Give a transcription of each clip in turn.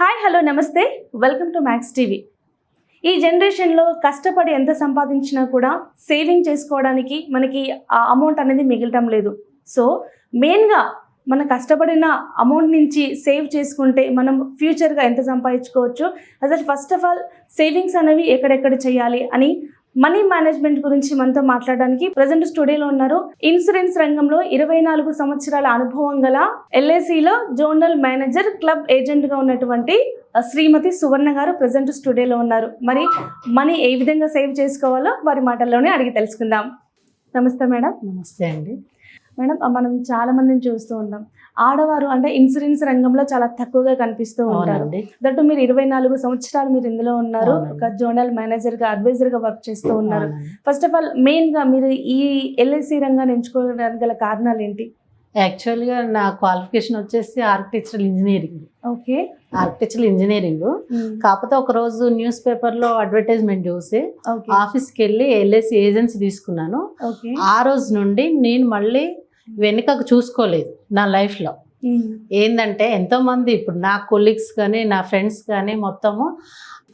Hi hello నమస్తే welcome to max TV. ఈ జనరేషన్లో కష్టపడి ఎంత సంపాదించినా కూడా సేవింగ్ చేసుకోవడానికి మనకి ఆ అమౌంట్ అనేది మిగలటం లేదు. సో మెయిన్గా మన కష్టపడిన అమౌంట్ నుంచి సేవ్ చేసుకుంటే మనం ఫ్యూచర్గా ఎంత సంపాదించుకోవచ్చు, అసలు ఫస్ట్ ఆఫ్ ఆల్ సేవింగ్స్ అనేవి ఎక్కడెక్కడ చేయాలి అని మనీ మేనేజ్మెంట్ గురించి మనతో మాట్లాడడానికి ప్రజెంట్ స్టూడియోలో ఉన్నారు. ఇన్సూరెన్స్ రంగంలో 24 సంవత్సరాల అనుభవం గల ఎల్ఐసిలో జోనల్ మేనేజర్ క్లబ్ ఏజెంట్గా ఉన్నటువంటి శ్రీమతి సువర్ణ గారు ప్రజెంట్ స్టూడియోలో ఉన్నారు. మరి మనీ ఏ విధంగా సేవ్ చేసుకోవాలో వారి మాటల్లోనే అడిగి తెలుసుకుందాం. నమస్తే మేడం. నమస్తే అండి. మేడం, మనం చాలా మందిని చూస్తూ ఉంటాం, ఆడవారు అంటే ఇన్సూరెన్స్ రంగంలో చాలా తక్కువగా కనిపిస్తూ ఉంటారు. దట్టు మీరు 24 సంవత్సరాలు మీరు ఇందులో ఉన్నారు, ఒక జోనల్ మేనేజర్గా అడ్వైజర్గా వర్క్ చేస్తూ ఉన్నారు. ఫస్ట్ ఆఫ్ ఆల్ మెయిన్గా మీరు ఈ ఎల్ఐసి రంగాన్ని ఎంచుకోవడానికి గల కారణాలు ఏంటి? యాక్చువల్గా నా క్వాలిఫికేషన్ వచ్చేసి architectural engineering. Okay, architectural engineering. కాకపోతే ఒక రోజు న్యూస్ పేపర్లో అడ్వర్టైజ్మెంట్ చూసి ఆఫీస్కి వెళ్ళి ఎల్ఐసి ఏజెన్సీ తీసుకున్నాను. ఆ రోజు నుండి నేను మళ్ళీ వెనుకకు చూసుకోలేదు నా లైఫ్లో. ఏంటంటే ఎంతోమంది ఇప్పుడు నా కొలీగ్స్ కానీ నా ఫ్రెండ్స్ కానీ మొత్తము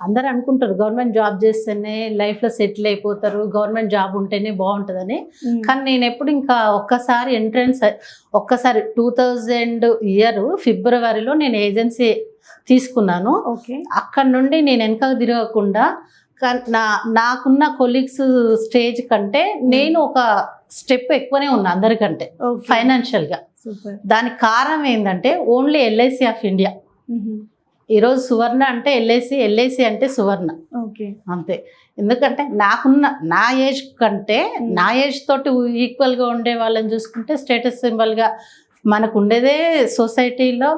అందరు అనుకుంటారు గవర్నమెంట్ జాబ్ చేస్తేనే లైఫ్లో సెటిల్ అయిపోతారు, గవర్నమెంట్ జాబ్ ఉంటేనే బాగుంటుందని. కానీ నేను ఎప్పుడు ఇంకా ఒక్కసారి ఎంట్రన్స్ 2000 ఇయర్ ఫిబ్రవరిలో నేను ఏజెన్సీ తీసుకున్నాను. అక్కడ నుండి నేను వెనక తిరగకుండా నాకున్న కొలీగ్స్ స్టేజ్ కంటే నేను ఒక స్టెప్ ఎక్కువనే ఉన్నా అందరికంటే ఫైనాన్షియల్గా. దానికి కారణం ఏంటంటే ఓన్లీ ఎల్ఐసి ఆఫ్ ఇండియా. ఈరోజు సువర్ణ అంటే ఎల్ఐసి అంటే సువర్ణ అంతే. ఎందుకంటే నా ఏజ్ కంటే నా ఏజ్ తోటి ఈక్వల్గా ఉండే వాళ్ళని చూసుకుంటే స్టేటస్ సింబల్గా మనకు ఉండేదే సొసైటీలో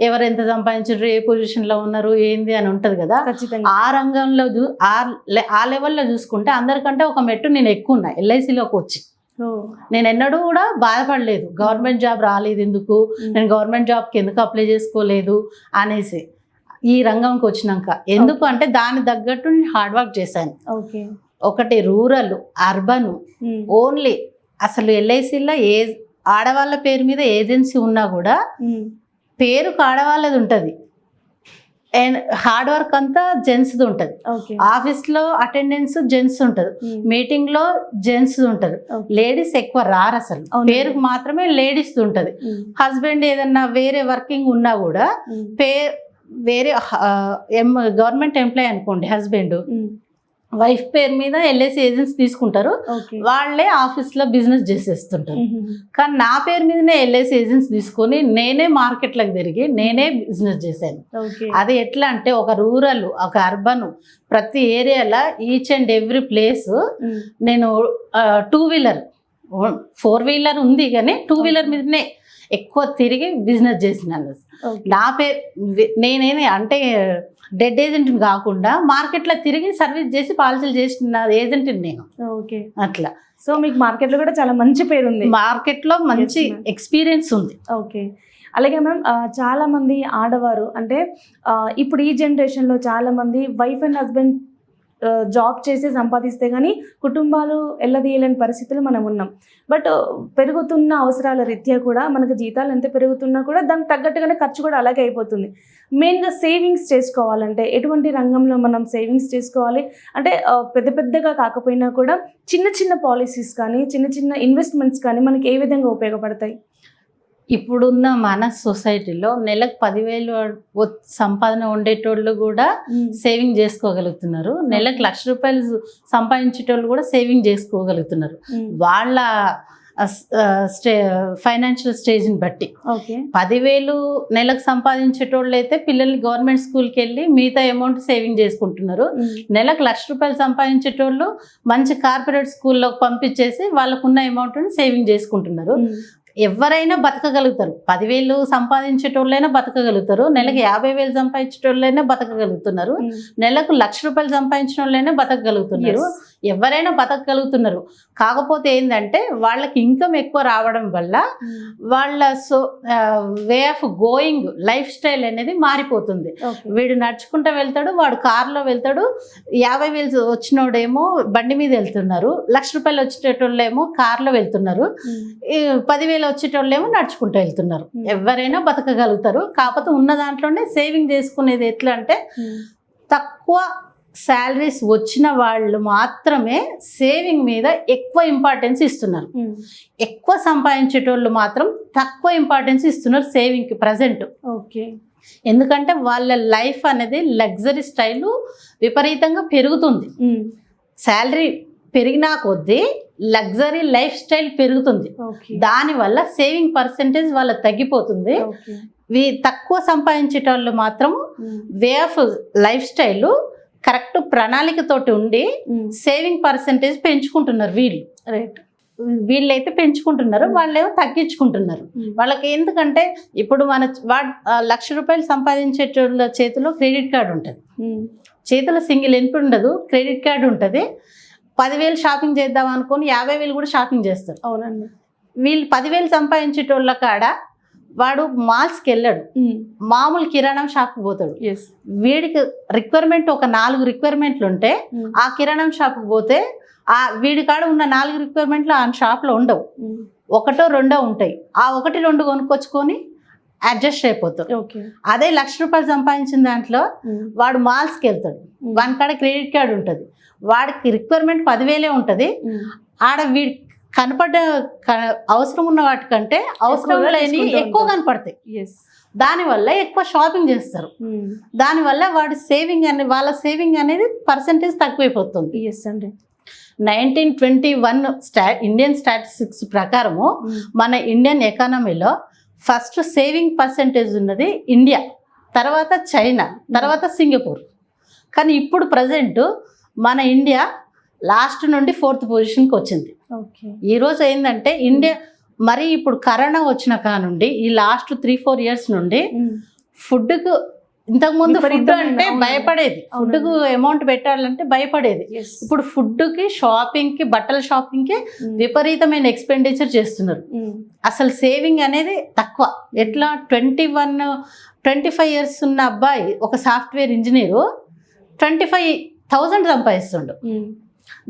ఎవరు ఎంత సంపాదించారు, ఏ పొజిషన్లో ఉన్నారు, ఏంది అని ఉంటుంది కదా. ఆ రంగంలో ఆ లెవెల్లో చూసుకుంటే అందరికంటే ఒక మెట్టు నేను ఎక్కువ ఉన్నా ఎల్ఐసిలోకి వచ్చి. నేను ఎన్నడూ కూడా బాధపడలేదు గవర్నమెంట్ జాబ్ రాలేదు ఎందుకు, నేను గవర్నమెంట్ జాబ్కి ఎందుకు అప్లై చేసుకోలేదు అనేసి. ఈ రంగంకి వచ్చినాక ఎందుకు అంటే దాని తగ్గట్టు నేను హార్డ్ వర్క్ చేశాను. ఒకటి రూరల్, అర్బన్, ఓన్లీ అసలు ఎల్ఐసిలో ఆడవాళ్ళ పేరు మీద ఏజెన్సీ ఉన్నా కూడా పేరుకు ఆడవాళ్ళది ఉంటుంది, అండ్ హార్డ్ వర్క్ అంతా జెంట్స్ది ఉంటుంది. ఆఫీస్లో అటెండెన్స్ జెంట్స్ ఉంటుంది, మీటింగ్లో జెంట్స్ ఉంటుంది, లేడీస్ ఎక్కువ రారు. అసలు పేరుకు మాత్రమే లేడీస్ ఉంటుంది. హస్బెండ్ ఏదన్నా వేరే వర్కింగ్ ఉన్నా కూడా వేరే గవర్నమెంట్ ఎంప్లాయ్ అనుకోండి, హస్బెండ్ వైఫ్ పేరు మీద ఎల్ఐసి ఏజెన్సీ తీసుకుంటారు, వాళ్ళే ఆఫీస్లో బిజినెస్ చేసేస్తుంటారు. కానీ నా పేరు మీదనే ఎల్ఐసి ఏజెన్సీ తీసుకొని నేనే మార్కెట్లకు తిరిగి నేనే బిజినెస్ చేశాను. అది ఎట్లా అంటే ఒక రూరల్, ఒక అర్బన్, ప్రతి ఏరియాలో ఈచ్ అండ్ ఎవ్రీ ప్లేస్ నేను 2 వీలర్ 4 వీలర్ ఉంది కానీ 2 వీలర్ మీదనే ఎక్కువ తిరిగి బిజినెస్ చేసినాను. నా పేరు నేనేది అంటే డెడ్ ఏజెంట్ కాకుండా మార్కెట్లో తిరిగి సర్వీస్ చేసి పాలసీలు చేసిన ఏజెంట్ నేను. అట్లా. సో మీకు మార్కెట్లో కూడా చాలా మంచి పేరు ఉంది, మార్కెట్లో మంచి ఎక్స్పీరియన్స్ ఉంది. ఓకే. అలాగే మ్యామ్, చాలామంది ఆడవారు అంటే ఇప్పుడు ఈ జనరేషన్లో చాలామంది వైఫ్ అండ్ హస్బెండ్ జాబ్ చేసి సంపాదిస్తే కానీ కుటుంబాలు ఎల్లదీయలేని పరిస్థితులు మనం ఉన్నాం. బట్ పెరుగుతున్న అవసరాల రీత్యా కూడా మనకు జీతాలు ఎంత పెరుగుతున్నా కూడా దానికి తగ్గట్టుగానే ఖర్చు కూడా అలాగే అయిపోతుంది. మెయిన్గా సేవింగ్స్ చేసుకోవాలంటే ఎటువంటి రంగంలో మనం సేవింగ్స్ చేసుకోవాలి అంటే పెద్ద పెద్దగా కాకపోయినా కూడా చిన్న చిన్న పాలసీస్ కానీ చిన్న చిన్న ఇన్వెస్ట్మెంట్స్ కానీ మనకి ఏ విధంగా ఉపయోగపడతాయి? ఇప్పుడున్న మన సొసైటీలో నెలకు 10,000 సంపాదన ఉండేటోళ్ళు కూడా సేవింగ్ చేసుకోగలుగుతున్నారు, నెలకు ₹1,00,000 సంపాదించేటోళ్ళు కూడా సేవింగ్ చేసుకోగలుగుతున్నారు వాళ్ళ ఫైనాన్షియల్ స్టేజ్ని బట్టి. 10,000 నెలకు సంపాదించేటోళ్ళు అయితే పిల్లల్ని గవర్నమెంట్ స్కూల్కి వెళ్ళి మిగతా అమౌంట్ సేవింగ్ చేసుకుంటున్నారు. నెలకు ₹1,00,000 సంపాదించేటోళ్ళు మంచి కార్పొరేట్ స్కూల్లోకి పంపించేసి వాళ్ళకున్న అమౌంట్ని సేవింగ్ చేసుకుంటున్నారు. ఎవరైనా బతకగలుగుతారు, 10,000 సంపాదించేటోళ్ళైనా బతకగలుగుతారు, నెలకు 50,000 సంపాదించేటోళ్ళైనా బతకగలుగుతున్నారు, నెలకు ₹1,00,000 సంపాదించిన వాళ్ళైనా బతకగలుగుతున్నారు. ఎవరైనా బతకగలుగుతున్నారు. కాకపోతే ఏంటంటే వాళ్ళకి ఇన్కమ్ ఎక్కువ రావడం వల్ల వాళ్ళ way of going life style అనేది మారిపోతుంది. వీడు నడుచుకుంటూ వెళ్తాడు, వాడు కారులో వెళ్తాడు. 50,000 వచ్చినోడేమో బండి మీద వెళ్తున్నారు, ₹1,00,000 వచ్చేటోళ్ళేమో కారులో వెళ్తున్నారు, 10,000 వచ్చేటోళ్ళేమో నడుచుకుంటూ వెళ్తున్నారు. ఎవరైనా బతకగలుగుతారు. కాకపోతే ఉన్న దాంట్లోనే సేవింగ్ చేసుకునేది ఎట్లా అంటే తక్కువ శాలరీస్ వచ్చిన వాళ్ళు మాత్రమే సేవింగ్ మీద ఎక్కువ ఇంపార్టెన్స్ ఇస్తున్నారు. ఎక్కువ సంపాదించేటోళ్ళు మాత్రం తక్కువ ఇంపార్టెన్స్ ఇస్తున్నారు సేవింగ్కి ప్రజెంట్. ఎందుకంటే వాళ్ళ లైఫ్ అనేది లగ్జరీ స్టైల్ విపరీతంగా పెరుగుతుంది. శాలరీ పెరిగినా కొద్దీ లగ్జరీ లైఫ్ స్టైల్ పెరుగుతుంది. దానివల్ల సేవింగ్ పర్సెంటేజ్ వాళ్ళకి తగ్గిపోతుంది. తక్కువ సంపాదించేటోళ్ళు మాత్రం way of life style correct ప్రణాళికతోటి ఉండి సేవింగ్ పర్సెంటేజ్ పెంచుకుంటున్నారు. వీళ్ళైతే పెంచుకుంటున్నారు, వాళ్ళేమో తగ్గించుకుంటున్నారు. వాళ్ళకి ఎందుకంటే ఇప్పుడు ₹1,00,000 సంపాదించేటోళ్ళ చేతిలో క్రెడిట్ కార్డు ఉంటుంది, చేతిలో సింగిల్ ఎన్పి ఉండదు, క్రెడిట్ కార్డు ఉంటుంది. 10,000 షాపింగ్ చేద్దాం అనుకొని 50,000 కూడా షాపింగ్ చేస్తారు. అవునండి. వీళ్ళు 10,000 సంపాదించేటోళ్ళ కాడ వాడు మాల్స్కి వెళ్ళాడు, మామూలు కిరాణం షాప్కి పోతాడు. వీడికి రిక్వైర్మెంట్ ఒక 4 రిక్వైర్మెంట్లు ఉంటే ఆ కిరాణం షాప్కి పోతే వీడి కాడ ఉన్న 4 రిక్వైర్మెంట్లు ఆ షాప్లో ఉండవు, 1 2 ఉంటాయి. ఆ 1 2 కొనుక్కొచ్చుకొని అడ్జస్ట్ అయిపోతాడు. అదే ₹1,00,000 సంపాదించిన దాంట్లో వాడు మాల్స్కి వెళ్తాడు, వాని కాడ క్రెడిట్ కార్డు ఉంటుంది, వాడికి రిక్వైర్మెంట్ 10,000 ఉంటుంది. ఆడ వీడి కనపడ్డ అవసరం ఉన్న వాటికంటే అవసరం లేని ఎక్కువ కనపడతాయి. దానివల్ల ఎక్కువ షాపింగ్ చేస్తారు. దానివల్ల వాడి వాళ్ళ సేవింగ్ అనేది పర్సెంటేజ్ తక్కువైపోతుంది. 1921 ఇండియన్ స్టాటిస్టిక్స్ ప్రకారము మన ఇండియన్ ఎకానమీలో ఫస్ట్ సేవింగ్ పర్సెంటేజ్ ఉన్నది ఇండియా, తర్వాత చైనా, తర్వాత సింగపూర్. కానీ ఇప్పుడు ప్రజెంట్ మన ఇండియా లాస్ట్ నుండి 4th పొజిషన్కి వచ్చింది. ఈరోజు ఏంటంటే ఇండియా మరి ఇప్పుడు కరోనా వచ్చిన కానుండి ఈ లాస్ట్ 3-4 ఇయర్స్ నుండి ఫుడ్కు ఇంతకుముందు ఫుడ్ అంటే భయపడేది, ఫుడ్కు అమౌంట్ పెట్టాలంటే భయపడేది. ఇప్పుడు ఫుడ్కి, షాపింగ్కి, బట్టల షాపింగ్కి విపరీతమైన ఎక్స్పెండిచర్ చేస్తున్నారు. అసలు సేవింగ్ అనేది తక్కువ. ఎట్లా 21-25 ఇయర్స్ ఉన్న అబ్బాయి ఒక సాఫ్ట్వేర్ ఇంజనీరు 25,000 సంపాదిస్తుండు.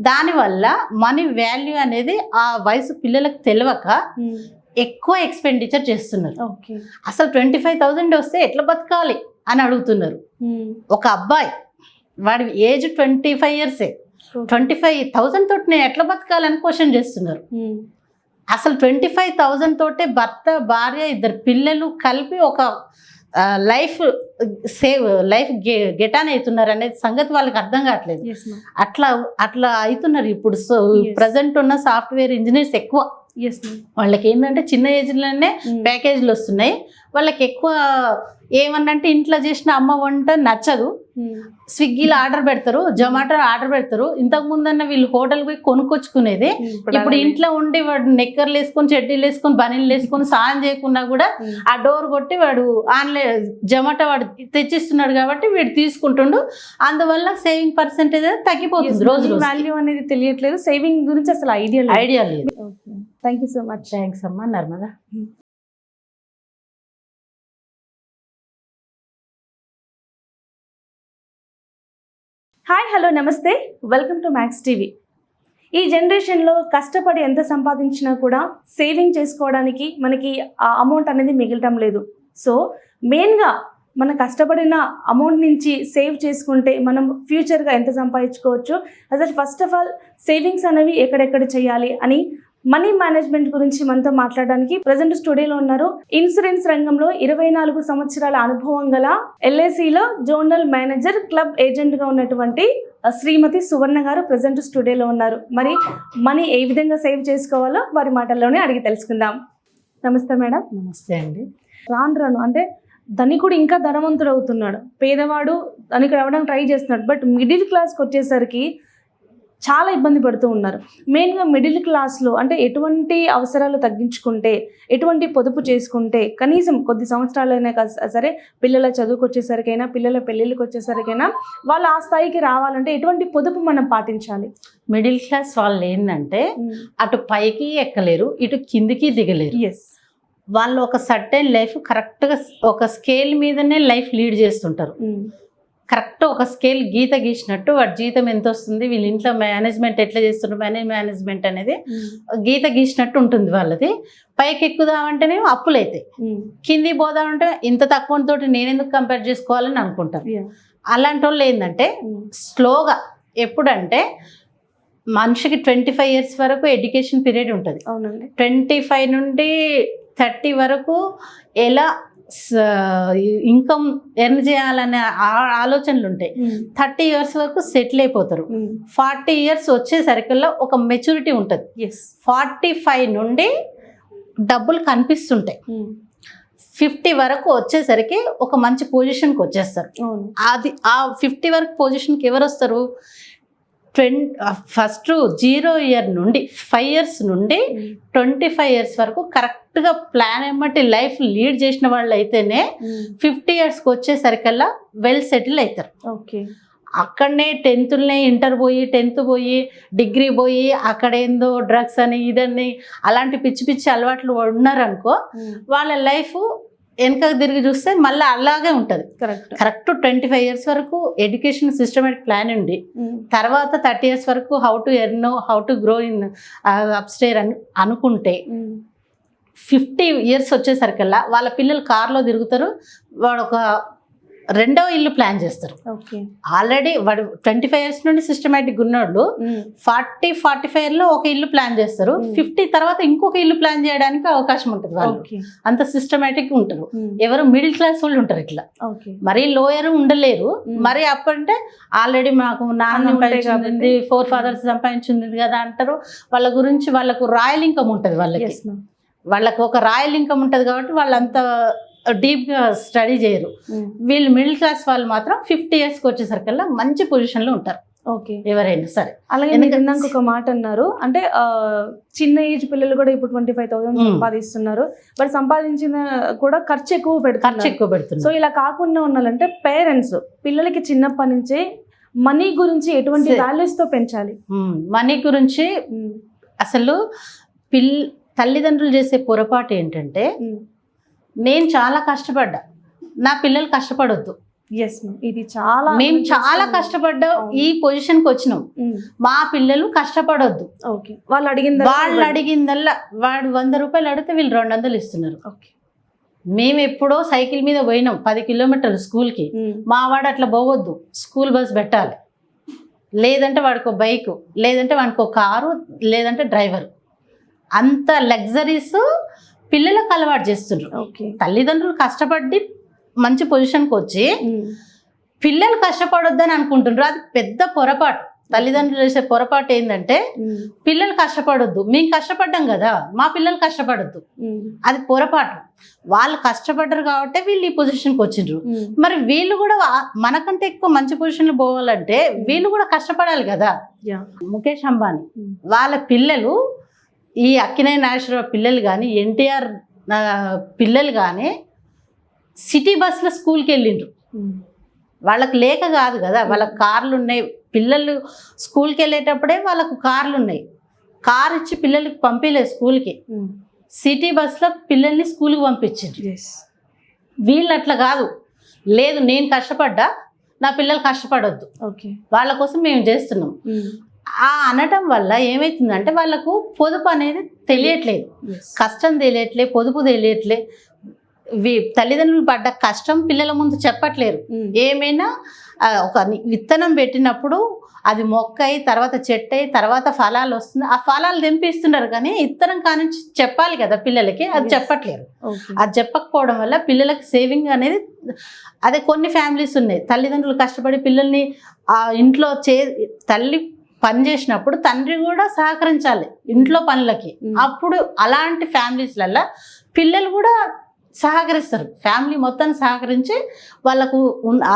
దానివల్ల మనీ వాల్యూ అనేది ఆ వయసు పిల్లలకు తెలియక ఎక్కువ ఎక్స్పెండిచర్ చేస్తున్నారు. అసలు 25,000 వస్తే ఎట్లా బతకాలి అని అడుగుతున్నారు. ఒక అబ్బాయి వాడి ఏజ్ 25 ఇయర్సే, 25,000 తోటి నేను ఎట్లా బతకాలని క్వశ్చన్ చేస్తున్నారు. అసలు 25,000 తోటే భర్త, భార్య, 2 పిల్లలు కలిపి ఒక లైఫ్ గెటాన్ అవుతున్నారు అనేది సంగతి వాళ్ళకి అర్థం కావట్లేదు. అట్లా అవుతున్నారు ఇప్పుడు. ప్రజెంట్ ఉన్న సాఫ్ట్వేర్ ఇంజనీర్స్ ఎక్కువ. వాళ్ళకి ఏంటంటే చిన్న ఏజ్లోనే ప్యాకేజీలు వస్తున్నాయి. వాళ్ళకి ఎక్కువ ఏమన్నంటే ఇంట్లో చేసిన అమ్మ వంట నచ్చదు, స్విగ్గీలో ఆర్డర్ పెడతారు, జొమాటో ఆర్డర్ పెడతారు. ఇంతకు ముందన్న వీళ్ళు హోటల్కి పోయి కొనుక్కొచ్చుకునేది. ఇప్పుడు ఇంట్లో ఉండి వాడు నెక్కర్లు వేసుకొని, చెడ్డీలు వేసుకొని, బనీలు వేసుకొని స్నానం చేయకున్నా కూడా ఆ డోర్ కొట్టి వాడు ఆన్లైన్ జొమాటో వాడు తెచ్చిస్తున్నాడు కాబట్టి వీడు తీసుకుంటుండు. అందువల్ల సేవింగ్ పర్సెంటేజ్ తగ్గిపోతుంది. రోజు వాల్యూ అనేది తెలియట్లేదు, సేవింగ్ గురించి అసలు ఐడియా లేదు. Thank you so much. Thanks అమ్మా నర్మదా. హాయ్, హలో, నమస్తే, వెల్కమ్ టు మ్యాక్స్ టీవీ. ఈ జనరేషన్లో కష్టపడి ఎంత సంపాదించినా కూడా సేవింగ్ చేసుకోవడానికి మనకి ఆ అమౌంట్ అనేది మిగలటం లేదు. సో మెయిన్గా మన కష్టపడిన అమౌంట్ నుంచి సేవ్ చేసుకుంటే మనం ఫ్యూచర్గా ఎంత సంపాదించుకోవచ్చు, అసలు ఫస్ట్ ఆఫ్ ఆల్ సేవింగ్స్ అనేవి ఎక్కడెక్కడ చేయాలి అని మనీ మేనేజ్మెంట్ గురించి మనతో మాట్లాడడానికి ప్రజెంట్ స్టూడియోలో ఉన్నారు. ఇన్సూరెన్స్ రంగంలో 24 సంవత్సరాల అనుభవం గల LICలో జోనల్ మేనేజర్, క్లబ్ ఏజెంట్గా ఉన్నటువంటి శ్రీమతి సువర్ణ గారు ప్రజెంట్ స్టూడియోలో ఉన్నారు. మరి మనీ ఏ విధంగా సేవ్ చేసుకోవాలో వారి మాటల్లోనే అడిగి తెలుసుకుందాం. నమస్తే మేడం. నమస్తే అండి. రాను అంటే ధనికుడు ఇంకా ధనవంతుడు అవుతున్నాడు, పేదవాడు ధనికుడు అవ్వడానికి ట్రై చేస్తున్నాడు. బట్ మిడిల్ క్లాస్కి వచ్చేసరికి చాలా ఇబ్బంది పడుతూ ఉన్నారు. మెయిన్గా మిడిల్ క్లాస్లో అంటే ఎటువంటి అవసరాలు తగ్గించుకుంటే, ఎటువంటి పొదుపు చేసుకుంటే కనీసం కొద్ది సంవత్సరాలైనా సరే పిల్లల చదువుకు వచ్చేసరికైనా, పిల్లల పెళ్ళిళ్ళకి వచ్చేసరికైనా వాళ్ళు ఆ స్థాయికి రావాలంటే ఎటువంటి పొదుపు మనం పాటించాలి? మిడిల్ క్లాస్ వాళ్ళు ఏంటంటే అటు పైకి ఎక్కలేరు, ఇటు కిందికి దిగలేరు. ఎస్, వాళ్ళు ఒక సర్టెన్ లైఫ్ కరెక్ట్గా ఒక స్కేల్ మీదనే లైఫ్ లీడ్ చేస్తుంటారు. కరెక్ట్ ఒక స్కేల్ గీత గీసినట్టు వాడి జీతం ఎంత వస్తుంది, వీళ్ళ ఇంట్లో మేనేజ్మెంట్ ఎట్లా చేస్తున్నారు, మేనేజ్మెంట్ అనేది గీత గీసినట్టు ఉంటుంది వాళ్ళది. పైకి ఎక్కుదామంటేనే అప్పులు అవుతాయి, కింది పోదామంటే ఇంత తక్కువతో నేను ఎందుకు కంపేర్ చేసుకోవాలని అనుకుంటారు. అలాంటి వాళ్ళు ఏంటంటే స్లోగా, ఎప్పుడంటే మనిషికి 25 years వరకు ఎడ్యుకేషన్ పీరియడ్ ఉంటుంది. 25 నుండి 30 వరకు ఎలా ఇన్కమ్ ఎర్న్ చేయాలనే ఆలోచనలు ఉంటాయి. 30 years వరకు సెటిల్ అయిపోతారు. 40 years వచ్చేసరికల్లా ఒక మెచ్యూరిటీ ఉంటుంది. 45 నుండి డబ్బులు కనిపిస్తుంటాయి. 50 వరకు వచ్చేసరికి ఒక మంచి పొజిషన్కి వచ్చేస్తారు. అది ఆ 50 వరకు పొజిషన్కి ఎవరు వస్తారు? ఫస్ట్ 0 year నుండి 5 years నుండి 25 years వరకు కరెక్ట్గా ప్లాన్ ఏమంటే లైఫ్ లీడ్ చేసిన వాళ్ళు అయితేనే 50 yearsకి వచ్చేసరికల్లా వెల్ సెటిల్ అవుతారు. అక్కడనే 10th ఇంటర్ పోయి 10th పోయి డిగ్రీ పోయి అక్కడేందో డ్రగ్స్ అని ఇదని అలాంటి పిచ్చి పిచ్చి అలవాట్లు ఉన్నారనుకో, వాళ్ళ లైఫ్ వెనకకు తిరిగి చూస్తే మళ్ళీ అలాగే ఉంటుంది. కరెక్ట్ 25 years వరకు ఎడ్యుకేషన్ సిస్టమేటిక్ ప్లాన్ ఉండి తర్వాత 30 years వరకు how to earn, how to grow in upstair అని అనుకుంటే 50 years వచ్చేసరికల్లా వాళ్ళ పిల్లలు కార్లో తిరుగుతారు, వాడు ఒక రెండవ ఇల్లు ప్లాన్ చేస్తారు. ఆల్రెడీ వాడు 25 years నుండి సిస్టమేటిక్ ఉన్నోళ్ళు 40-45లో ఒక ఇల్లు ప్లాన్ చేస్తారు. 50 తర్వాత ఇంకొక ఇల్లు ప్లాన్ చేయడానికి అవకాశం ఉంటుంది. వాళ్ళు అంత సిస్టమేటిక్ ఉంటారు. ఎవరు మిడిల్ క్లాస్ వాళ్ళు ఉంటారు ఇట్లా, మరీ లోయర్ ఉండలేరు. మరి అప్పుడంటే ఆల్రెడీ మాకు నాన్న సంపాదించింది, 4 fathers సంపాదించింది కదా అంటారు. వాళ్ళ గురించి వాళ్ళకు రాయల్ ఇన్కమ్ ఉంటుంది. వాళ్ళకు ఒక రాయల్ ఇన్కమ్ ఉంటుంది కాబట్టి వాళ్ళంతా డీప్గా స్టడీ చేయరు. వీళ్ళు మిడిల్ క్లాస్ వాళ్ళు మాత్రం 50 yearsకి వచ్చేసరికల్లా మంచి పొజిషన్లో ఉంటారు. ఎవరైనా సరే. అలాగే ఇందాక ఒక మాట అన్నారు, అంటే చిన్న ఏజ్ పిల్లలు కూడా ఇప్పుడు 25,000 సంపాదిస్తున్నారు. బట్ సంపాదించిన కూడా ఖర్చు ఎక్కువ పెడుతున్నారు. సో ఇలా కాకుండా ఉండాలంటే పేరెంట్స్ పిల్లలకి చిన్నప్పటి నుంచే మనీ గురించి ఎటువంటి వాల్యూస్ తో పెంచాలి? మనీ గురించి అసలు తల్లిదండ్రులు చేసే పొరపాటు ఏంటంటే, నేను చాలా కష్టపడ్డా, నా పిల్లలు కష్టపడొద్దు. ఇది చాలా మేము చాలా కష్టపడ్డా ఈ పొజిషన్కి వచ్చినాం, మా పిల్లలు కష్టపడొద్దు. వాళ్ళు అడిగిందల్లా వాడు 100 రూపాయలు అడిగితే వీళ్ళు 200 ఇస్తున్నారు. మేము ఎప్పుడో సైకిల్ మీద పోయినాం 10 kilometers స్కూల్కి. మా వాడు అట్లా పోవద్దు, స్కూల్ బస్ పెట్టాలి, లేదంటే వాడికి ఒక బైకు, లేదంటే వాడికి ఒక కారు, లేదంటే డ్రైవర్. అంత లగ్జరీస్ పిల్లలకు అలవాటు చేస్తున్నారు. తల్లిదండ్రులు కష్టపడి మంచి పొజిషన్కి వచ్చి పిల్లలు కష్టపడొద్దని అనుకుంటున్నారు. అది పెద్ద పొరపాటు. తల్లిదండ్రులు చేసే పొరపాటు ఏంటంటే, పిల్లలు కష్టపడొద్దు, మేము కష్టపడ్డాం కదా మా పిల్లలు కష్టపడొద్దు, అది పొరపాటు. వాళ్ళు కష్టపడ్డారు కాబట్టి వీళ్ళు ఈ పొజిషన్కి వచ్చిండ్రు. మరి వీళ్ళు కూడా మనకంటే ఎక్కువ మంచి పొజిషన్లో పోవాలంటే వీళ్ళు కూడా కష్టపడాలి కదా. ముఖేష్ అంబానీ వాళ్ళ పిల్లలు, ఈ అక్కినేని నాగేశ్వరరావు పిల్లలు కానీ, ఎన్టీఆర్ పిల్లలు కానీ సిటీ బస్సులో స్కూల్కి వెళ్ళిండ్రు. వాళ్ళకి లేక కాదు కదా, వాళ్ళకి కార్లు ఉన్నాయి. పిల్లలు స్కూల్కి వెళ్ళేటప్పుడే వాళ్ళకు కార్లు ఉన్నాయి. కార్ ఇచ్చి పిల్లలకి పంపించలేదు స్కూల్కి, సిటీ బస్సులో పిల్లల్ని స్కూల్కి పంపించారు. వీళ్ళు అట్లా కాదు, లేదు నేను కష్టపడ్డా, నా పిల్లలు కష్టపడొద్దు, వాళ్ళ కోసం మేము చేస్తున్నాం ఆ అనటం వల్ల ఏమవుతుందంటే వాళ్ళకు పొదుపు అనేది తెలియట్లేదు, కష్టం తెలియట్లే, పొదుపు తెలియట్లే. తల్లిదండ్రులు పడ్డ కష్టం పిల్లల ముందు చెప్పట్లేరు. ఏమైనా ఒక విత్తనం పెట్టినప్పుడు అది మొక్క అయి తర్వాత చెట్టు అయి తర్వాత ఫలాలు వస్తుంది, ఆ ఫలాలు తెంపిస్తున్నారు. కానీ ఇత్తనం కానుంచి చెప్పాలి కదా పిల్లలకి, అది చెప్పట్లేరు. అది చెప్పకపోవడం వల్ల పిల్లలకి సేవింగ్ అనేది, అదే కొన్ని ఫ్యామిలీస్ ఉన్నాయి తల్లిదండ్రులు కష్టపడి పిల్లల్ని ఆ ఇంట్లో తల్లి పని చేసినప్పుడు తండ్రి కూడా సహకరించాలి ఇంట్లో పనులకి. అప్పుడు అలాంటి ఫ్యామిలీస్లలో పిల్లలు కూడా సహకరిస్తారు, ఫ్యామిలీ మొత్తాన్ని సహకరించి వాళ్ళకు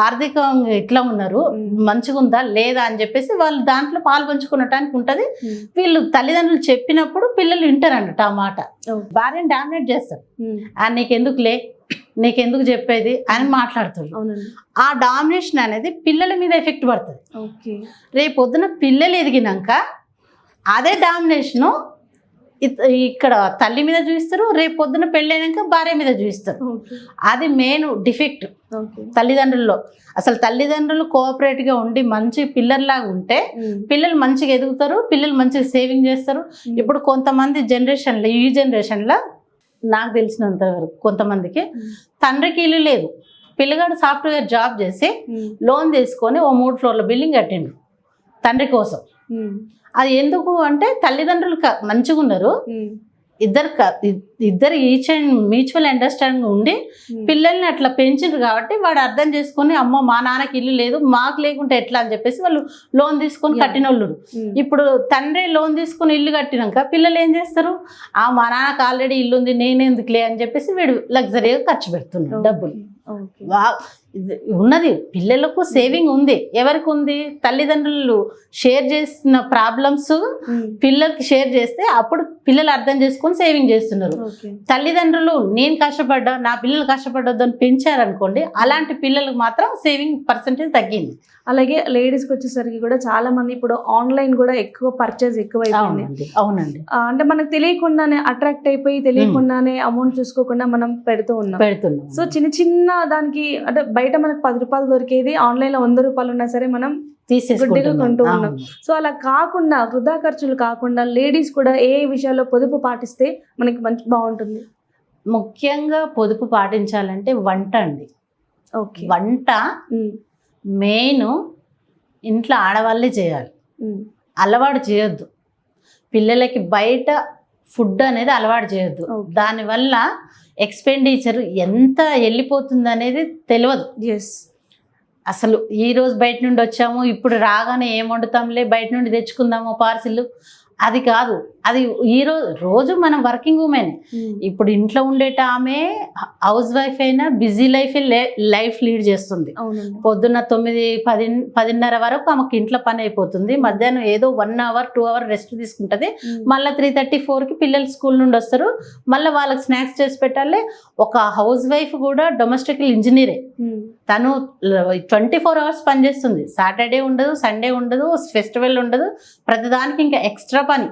ఆర్థికంగా ఎట్లా ఉన్నారు, మంచిగా ఉందా లేదా అని చెప్పేసి వాళ్ళు దాంట్లో పాలు పంచుకునటానికి ఉంటుంది. వీళ్ళు తల్లిదండ్రులు చెప్పినప్పుడు పిల్లలు వింటారంట ఆ మాట. భార్యను డామినేట్ చేస్తారు, నీకెందుకు చెప్పేది అని మాట్లాడుతుంది. ఆ డామినేషన్ అనేది పిల్లల మీద ఎఫెక్ట్ పడుతుంది. రేపు పొద్దున పిల్లలు ఎదిగినాక అదే డామినేషను ఇక్కడ తల్లి మీద చూపిస్తారు, రేపు పొద్దున పెళ్ళైనాక భార్య మీద చూపిస్తారు. అది మెయిన్ డిఫెక్ట్ తల్లిదండ్రుల్లో. అసలు తల్లిదండ్రులు కోఆపరేట్గా ఉండి మంచి పిల్లర్లాగా ఉంటే పిల్లలు మంచిగా ఎదుగుతారు, పిల్లలు మంచిగా సేవింగ్ చేస్తారు. ఇప్పుడు కొంతమంది జనరేషన్లో, ఈ జనరేషన్లో నాకు తెలిసినంత వరకు కొంతమందికి తండ్రికి ఇల్లు లేదు, పిల్లగాడు సాఫ్ట్వేర్ జాబ్ చేసి లోన్ తీసుకొని ఓ 3 ఫ్లోర్ల బిల్డింగ్ కట్టిండు తండ్రి కోసం. అది ఎందుకు అంటే తల్లిదండ్రులు మంచిగా ఉన్నారు, ఇద్దరు ఈచ్ అండ్ మ్యూచువల్ అండర్స్టాండింగ్ ఉండి పిల్లల్ని అట్లా పెంచారు కాబట్టి వాడు అర్థం చేసుకొని, అమ్మో మా నాన్నకి ఇల్లు లేదు, మాకు లేకుంటే ఎట్లా అని చెప్పేసి వాళ్ళు లోన్ తీసుకొని కట్టిన వాళ్ళు. ఇప్పుడు తండ్రి లోన్ తీసుకొని ఇల్లు కట్టినాక పిల్లలు ఏం చేస్తారు, మా నాన్నకి ఆల్రెడీ ఇల్లు ఉంది, నేనెందుకులే అని చెప్పేసి వీడు లగ్జరీగా ఖర్చు పెడుతున్నాడు డబ్బులు. ఉన్నది పిల్లలకు సేవింగ్ ఉంది, ఎవరికి ఉంది, తల్లిదండ్రులు షేర్ చేసిన ప్రాబ్లమ్స్ పిల్లలకి షేర్ చేస్తే అప్పుడు పిల్లలు అర్థం చేసుకొని సేవింగ్ చేస్తున్నారు. తల్లిదండ్రులు నేను కష్టపడ్డా, నా పిల్లలు కష్టపడ్డొద్దు అని పెంచారనుకోండి, అలాంటి పిల్లలకు మాత్రం సేవింగ్ పర్సెంటేజ్ తగ్గింది. అలాగే లేడీస్కి వచ్చేసరికి కూడా చాలా మంది ఇప్పుడు ఆన్లైన్ కూడా ఎక్కువ పర్చేజ్ ఎక్కువ అయిపోయింది. అవునండి, అంటే మనకు తెలియకుండానే అట్రాక్ట్ అయిపోయి తెలియకుండానే అమౌంట్ చూసుకోకుండా మనం పెడుతున్నాం. సో చిన్న దానికి అంటే బయట మనకు 10 రూపాయలు దొరికేది ఆన్లైన్ లో 100 రూపాయలు ఉన్నా సరే మనం గుడ్డిగా కొంటూ ఉన్నాం. సో అలా కాకుండా వృధా ఖర్చులు కాకుండా లేడీస్ కూడా ఏ విషయాల్లో పొదుపు పాటిస్తే మనకి మంచి బాగుంటుంది? ముఖ్యంగా పొదుపు పాటించాలంటే వంట అండి. ఓకే, వంట మెయిన్ ఇంట్లో ఆడవాళ్ళే చేయాలి, అలవాటు చేయొద్దు. పిల్లలకి బయట ఫుడ్ అనేది అలవాటు చేయొద్దు. దానివల్ల ఎక్స్పెండిచర్ ఎంత వెళ్ళిపోతుంది అనేది తెలియదు. అసలు ఈరోజు బయట నుండి వచ్చాము, ఇప్పుడు రాగానే ఏం వండుతాంలే, బయట నుండి తెచ్చుకుందాము పార్సిల్, అది కాదు. అది రోజు మనం వర్కింగ్ ఉమెన్, ఇప్పుడు ఇంట్లో ఉండేట ఆమె హౌస్ వైఫ్ అయినా బిజీ లైఫ్ లీడ్ చేస్తుంది. పొద్దున్న 9-10 వరకు ఆమెకి ఇంట్లో పని అయిపోతుంది, మధ్యాహ్నం ఏదో 1 అవర్ 2 అవర్ రెస్ట్ తీసుకుంటుంది, మళ్ళీ 3:30-4కి పిల్లలు స్కూల్ నుండి వస్తారు, మళ్ళీ వాళ్ళకి స్నాక్స్ చేసి పెట్టాలి. ఒక హౌస్ వైఫ్ కూడా డొమెస్టికల్ ఇంజనీరే, తను 24 అవర్స్ పనిచేస్తుంది. సాటర్డే ఉండదు, సండే ఉండదు, ఫెస్టివల్ ఉండదు, ప్రతిదానికి ఇంకా ఎక్స్ట్రా పని.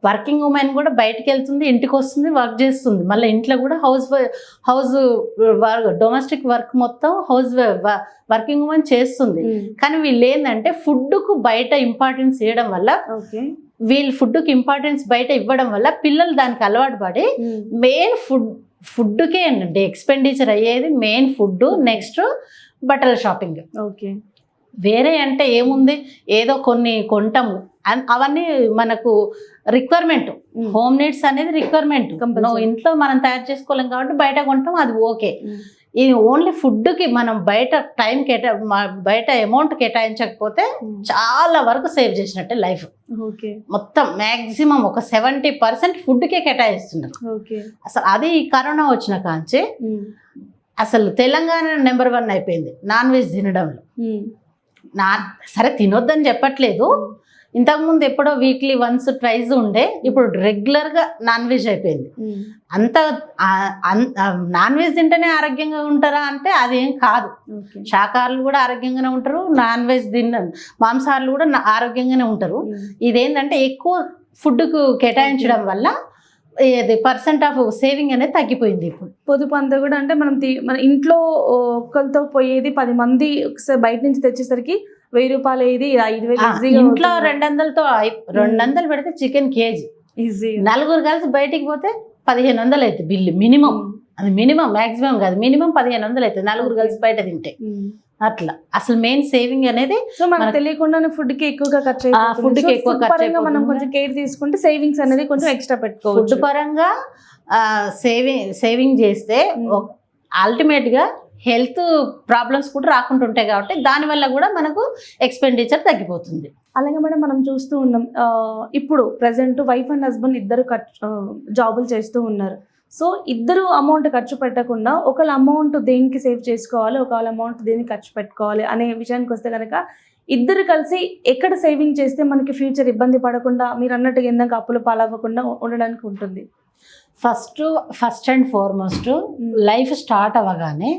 వర్కింగ్ ఉమెన్ కూడా బయటకు వెళ్తుంది, ఇంటికి వస్తుంది, వర్క్ చేస్తుంది, మళ్ళీ ఇంట్లో కూడా హౌస్ డొమెస్టిక్ వర్క్ మొత్తం వర్కింగ్ ఉమెన్ చేస్తుంది. కానీ వీళ్ళు ఏంటంటే ఫుడ్కు బయట ఇంపార్టెన్స్ ఇవ్వడం వల్ల, ఫుడ్కి ఇంపార్టెన్స్ బయట ఇవ్వడం వల్ల పిల్లలు దానికి అలవాటు పడి మెయిన్ ఫుడ్కే అండి ఎక్స్పెండిచర్ అయ్యేది. మెయిన్ ఫుడ్, నెక్స్ట్ బట్టల షాపింగ్. ఓకే, వేరే అంటే ఏముంది, ఏదో కొన్ని కొంటాము, అవన్నీ మనకు రిక్వైర్మెంట్. హోమ్ నీడ్స్ అనేది రిక్వైర్మెంట్, ఇంట్లో మనం తయారు చేసుకోలేం కాబట్టి బయట కొంటాం, అది ఓకే. ఇది ఓన్లీ ఫుడ్కి మనం బయట అమౌంట్ కేటాయించకపోతే చాలా వరకు సేవ్ చేసినట్టే లైఫ్. మొత్తం మ్యాక్సిమం ఒక 70% ఫుడ్కే కేటాయిస్తున్నారు. అసలు అది ఈ కరోనా వచ్చిన కాంచి అసలు తెలంగాణ నెంబర్ 1 అయిపోయింది నాన్ వెజ్ తినడంలో. సరే తినొద్దని చెప్పట్లేదు, ఇంతకుముందు ఎప్పుడో వీక్లీ వన్స్ ట్వైస్ ఉండే, ఇప్పుడు రెగ్యులర్గా నాన్ వెజ్ అయిపోయింది. అంత నాన్ వెజ్ తింటేనే ఆరోగ్యంగా ఉంటారా అంటే అదేం కాదు. శాకాహారులు కూడా ఆరోగ్యంగానే ఉంటారు, నాన్ వెజ్ మాంసాహారులు కూడా ఆరోగ్యంగానే ఉంటారు. ఇదేంటంటే ఎక్కువ ఫుడ్కు కేటాయించడం వల్ల పర్సెంట్ ఆఫ్ సేవింగ్ అనేది తగ్గిపోయింది. ఇప్పుడు పొదుపు అంతా కూడా అంటే మన ఇంట్లో ఒక్కరితో పోయేది 10 మంది బయట నుంచి తెచ్చేసరికి 1000 రూపాయలు అయ్యేది, 5000. ఇంట్లో 200 పెడితే చికెన్ కేజీ ఈజీ, 4 కలిసి బయటికి పోతే 1500 అవుతుంది బిల్లు మినిమం. అది మినిమం, మాక్సిమం కాదు, మినిమం 1500 అవుతుంది 4 కలిసి బయట తింటే. అట్లా అసలు మెయిన్ సేవింగ్ అనేది సో మనకు తెలియకుండానే ఫుడ్కి ఎక్కువగా ఖర్చు అయిపోతుంది. ఫుడ్కి ఎక్కువ ఖర్చు, మనం కొంచెం కేర్ తీసుకుంటే సేవింగ్స్ అనేది కొంచెం ఎక్స్ట్రా పెట్టుకోవచ్చు. ఫుడ్ పరంగా సేవింగ్ చేస్తే అల్టిమేట్గా హెల్త్ ప్రాబ్లమ్స్ కూడా రాకుండా ఉంటాయి కాబట్టి దానివల్ల కూడా మనకు ఎక్స్పెండిచర్ తగ్గిపోతుంది. అలాగే మేడం మనం చూస్తూ ఉన్నాం, ఇప్పుడు ప్రజెంట్ వైఫ్ అండ్ హస్బెండ్ ఇద్దరు జాబులు చేస్తూ ఉన్నారు. సో ఇద్దరు అమౌంట్ ఖర్చు పెట్టకుండా ఒకళ్ళ అమౌంట్ దేనికి సేవ్ చేసుకోవాలి, ఒకళ్ళ అమౌంట్ దేనికి ఖర్చు పెట్టుకోవాలి అనే విషయానికి వస్తే కనుక ఇద్దరు కలిసి ఎక్కడ సేవింగ్ చేస్తే మనకి ఫ్యూచర్ ఇబ్బంది పడకుండా మీరు అన్నట్టుగా ఇందాక అప్పులు పాలవ్వకుండా ఉండడానికి ఉంటుంది. First and foremost life start అవ్వగానే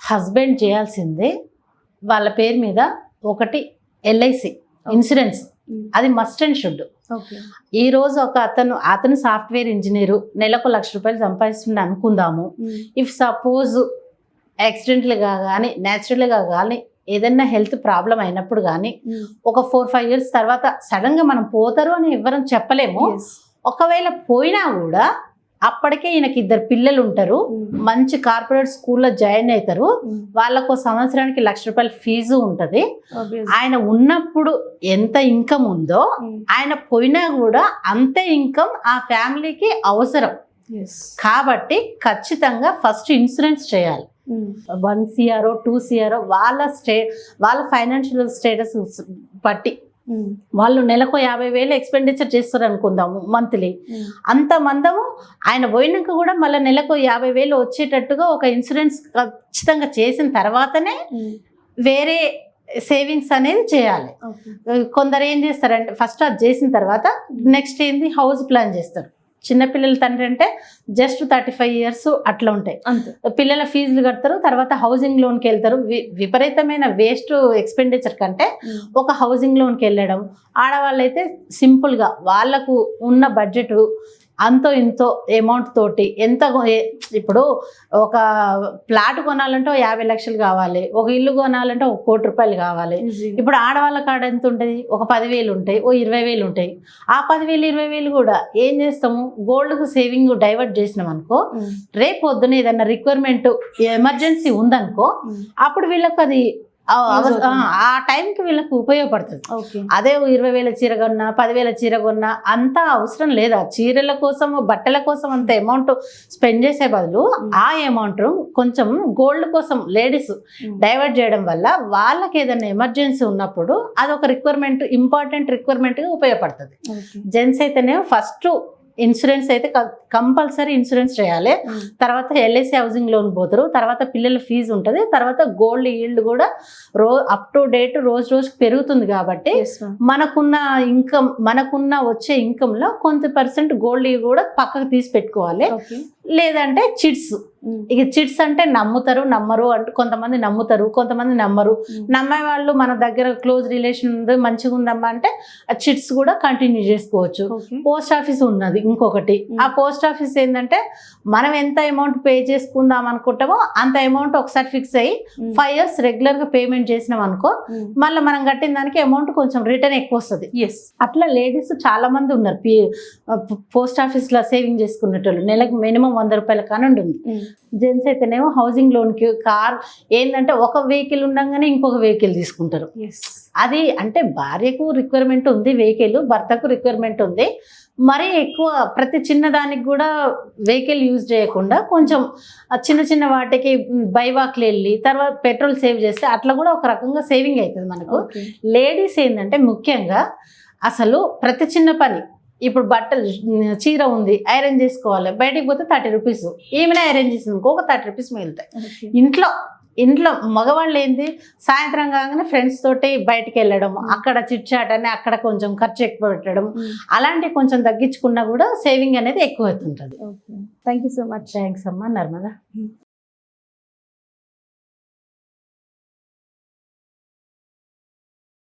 హస్బెండ్ చేయాల్సిందే వాళ్ళ పేరు మీద ఒకటి ఎల్ఐసి ఇన్సూరెన్స్, అది మస్ట్ అండ్ షుడ్. ఈ రోజు ఒక అతను సాఫ్ట్వేర్ ఇంజనీరు నెలకు ₹1,00,000 సంపాదిస్తుంది అనుకుందాము. ఇఫ్ సపోజ్ యాక్సిడెంట్లుగా కానీ న్యాచురల్గా కానీ ఏదైనా హెల్త్ ప్రాబ్లం అయినప్పుడు కానీ ఒక 4-5 years తర్వాత సడన్గా మనం పోతారు అని ఎవరం చెప్పలేము. ఒకవేళ పోయినా కూడా అప్పటికే ఈయనకి 2 పిల్లలు ఉంటారు, మంచి కార్పొరేట్ స్కూల్లో జాయిన్ అవుతారు, వాళ్ళకు సంవత్సరానికి ₹1,00,000 ఫీజు ఉంటుంది. ఆయన ఉన్నప్పుడు ఎంత ఇన్కమ్ ఉందో ఆయన పోయినా కూడా అంతే ఇన్కమ్ ఆ ఫ్యామిలీకి అవసరం. కాబట్టి ఖచ్చితంగా ఫస్ట్ ఇన్సూరెన్స్ చేయాలి. 1 CR 2 CR వాళ్ళ ఫైనాన్షియల్ స్టేటస్ బట్టి వాళ్ళు నెలకు 50,000 ఎక్స్పెండిచర్ చేస్తారు అనుకుందాము మంత్లీ. అంత మందము ఆయన పోయినాక కూడా మళ్ళీ నెలకు 50,000 వచ్చేటట్టుగా ఒక ఇన్సూరెన్స్ ఖచ్చితంగా చేసిన తర్వాతనే వేరే సేవింగ్స్ అనేది చేయాలి. కొందరు ఏం చేస్తారంటే ఫస్ట్ అది చేసిన తర్వాత నెక్స్ట్ ఏంది హౌస్ ప్లాన్ చేస్తారు. చిన్నపిల్లల తండ్రి అంటే జస్ట్ 35 years అట్లా ఉంటాయి, పిల్లల ఫీజులు కడతారు, తర్వాత హౌసింగ్ లోన్కి వెళ్తారు. విపరీతమైన వేస్ట్ ఎక్స్పెండిచర్ కంటే ఒక హౌసింగ్ లోన్కి వెళ్ళడం. ఆడవాళ్ళైతే సింపుల్గా వాళ్ళకు ఉన్న బడ్జెట్ అంతో ఇంతో అమౌంట్ తోటి ఇప్పుడు ఒక ప్లాట్ కొనాలంటే 50 లక్షలు కావాలి, ఒక ఇల్లు కొనాలంటే ₹1 కోటి కావాలి. ఇప్పుడు ఆడవాళ్ళ కాడ ఎంత ఉంటుంది, ఒక 10,000 ఉంటాయి, 20,000 ఉంటాయి. ఆ 10,000 20,000 కూడా ఏం చేస్తాము, గోల్డ్కు సేవింగ్ డైవర్ట్ చేసినాం అనుకో, రేపు పొద్దున ఏదన్నా రిక్వైర్మెంట్ ఎమర్జెన్సీ ఉందనుకో అప్పుడు వీళ్ళకి అది ఆ టైంకి వీళ్ళకి ఉపయోగపడుతుంది. అదే 20,000 చీర కొన్నా 10,000 చీర కొన్నా అంత అవసరం లేదు. ఆ చీరల కోసం బట్టల కోసం అంత అమౌంట్ స్పెండ్ చేసే బదులు ఆ అమౌంట్ కొంచెం గోల్డ్ కోసం లేడీస్ డైవర్ట్ చేయడం వల్ల వాళ్ళకి ఏదైనా ఎమర్జెన్సీ ఉన్నప్పుడు అదొక రిక్వైర్మెంట్, ఇంపార్టెంట్ రిక్వైర్మెంట్గా ఉపయోగపడుతుంది. జెంట్స్ అయితేనే ఫస్ట్ ఇన్సూరెన్స్ అయితే కంపల్సరీ ఇన్సూరెన్స్ చేయాలి. తర్వాత ఎల్ఐసి హౌసింగ్ లోన్ పోతారు, తర్వాత పిల్లల ఫీజు ఉంటుంది, తర్వాత గోల్డ్ ఈల్డ్ కూడా అప్ టు డేట్ రోజుకి పెరుగుతుంది. కాబట్టి మనకున్న వచ్చే ఇన్కమ్లో కొంత % గోల్డ్ కూడా పక్కకు తీసి పెట్టుకోవాలి. లేదంటే చిట్స్, ఇక చిట్స్ అంటే నమ్మరు అంటే కొంతమంది నమ్ముతారు, కొంతమంది నమ్మరు. నమ్మే వాళ్ళు మన దగ్గర క్లోజ్ రిలేషన్ ఉంది, మంచిగా ఉందమ్మా అంటే ఆ చిట్స్ కూడా కంటిన్యూ చేసుకోవచ్చు. పోస్ట్ ఆఫీస్ ఉన్నది ఇంకొకటి. ఆ పోస్ట్ ఆఫీస్ ఏంటంటే మనం ఎంత అమౌంట్ పే చేసుకుందాం అనుకుంటామో అంత అమౌంట్ ఒకసారి ఫిక్స్ అయ్యి 5 years రెగ్యులర్ గా పేమెంట్ చేసినాం అనుకో, మళ్ళీ మనం కట్టిన దానికి అమౌంట్ కొంచెం రిటర్న్ ఎక్కువ వస్తుంది. అట్లా లేడీస్ చాలా మంది ఉన్నారు పోస్ట్ ఆఫీస్ లో సేవింగ్ చేసుకునేటోళ్ళు. నెలకు మినిమం ₹100 కానుండి ఉంది. జెంట్స్ అయితేనేమో హౌసింగ్ లోన్కి కార్ ఏంటంటే ఒక వెహికల్ ఉండగానే ఇంకొక వెహికల్ తీసుకుంటారు. అది అంటే భార్యకు రిక్వైర్మెంట్ ఉంది వెహికల్, భర్తకు రిక్వైర్మెంట్ ఉంది. మరీ ఎక్కువ ప్రతి చిన్నదానికి కూడా వెహికల్ యూజ్ చేయకుండా కొంచెం చిన్న వాటికి బైవాక్లు వెళ్ళి తర్వాత పెట్రోల్ సేవ్ చేస్తే అట్లా కూడా ఒక రకంగా సేవింగ్ అవుతుంది మనకు. లేడీస్ ఏంటంటే ముఖ్యంగా అసలు ప్రతి చిన్న పని, ఇప్పుడు బట్టలు చీర ఉంది ఐరన్ చేసుకోవాలి, బయటికి పోతే ₹30, ఏమైనా ఐరన్ చేసింది ఒక ₹30 మిగులుతాయి. ఇంట్లో మగవాళ్ళు ఏంది సాయంత్రం కాగానే ఫ్రెండ్స్ తోటి బయటికి వెళ్ళడం, అక్కడ చిట్ చాట్ అని అక్కడ కొంచెం ఖర్చు ఎక్కువ పెట్టడం, అలాంటివి కొంచెం తగ్గించుకున్నా కూడా సేవింగ్ అనేది ఎక్కువ అవుతుంటుంది. Thank you so much. Thanks అమ్మా నర్మదా.